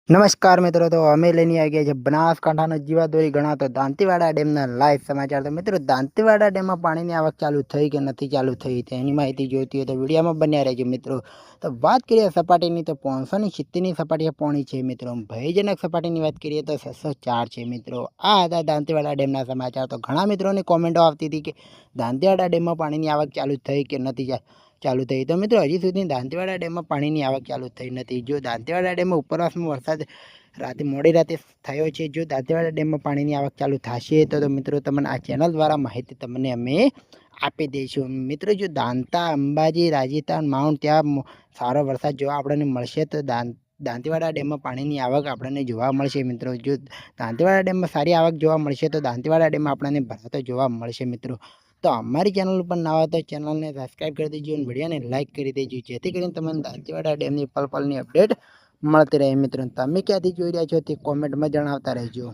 નમસ્કાર મિત્રો, તો અમે લઈને આવી ગયા છે બનાસકાંઠાનો જીવાદોરી ગણાતો દાંતીવાડા ડેમના લાઈવ સમાચાર। તો મિત્રો, દાંતીવાડા ડેમમાં પાણીની આવક ચાલુ થઈ કે નથી ચાલુ થઈ તેની માહિતી જોઈતી હોય તો વિડીયોમાં બન્યા રહેજો મિત્રો। તો વાત કરીએ સપાટીની, તો 570ની સપાટીએ પાણી છે મિત્રો। ભયજનક સપાટીની વાત કરીએ તો 604 છે મિત્રો। આ હતા દાંતીવાડા ડેમના સમાચાર। તો ઘણા મિત્રોની કોમેન્ટો આવતી હતી કે દાંતીવાડા ડેમમાં પાણીની આવક ચાલુ થઈ કે નથી ચાલુ થઈ। તો મિત્રો, હજી સુધી દાંતીવાડા ડેમમાં પાણીની આવક ચાલુ થઈ નથી। જો દાંતીવાડા ડેમમાં ઉપરવાસમાં વરસાદ મોડી રાતે થયો છે, જો દાંતીવાડા ડેમમાં પાણીની આવક ચાલુ થશે તો મિત્રો તમને આ ચેનલ દ્વારા માહિતી તમને અમે આપી દઈશું મિત્રો। જો દાંતા, અંબાજી, રાજસ્થાન, માઉન્ટ ત્યાં સારો વરસાદ જોવા આપણને મળશે તો દાંતીવાડા ડેમમાં પાણીની આવક આપણને જોવા મળશે મિત્રો। જો દાંતીવાડા ડેમમાં સારી આવક જોવા મળશે તો દાંતીવાડા ડેમમાં આપણને ભરાતો જોવા મળશે મિત્રો। તો અમારી ચેનલ ઉપર ના હોય તો ચેનલને સબસ્ક્રાઈબ કરી દેજો અને વિડીયોને લાઇક કરી દેજો, જેથી કરીને તમને દાંતીવાડા ડેમની પલ પલની અપડેટ મળતી રહે મિત્રો। તમે ક્યાંથી જોઈ રહ્યા છો તે કોમેન્ટમાં જણાવતા રહેજો।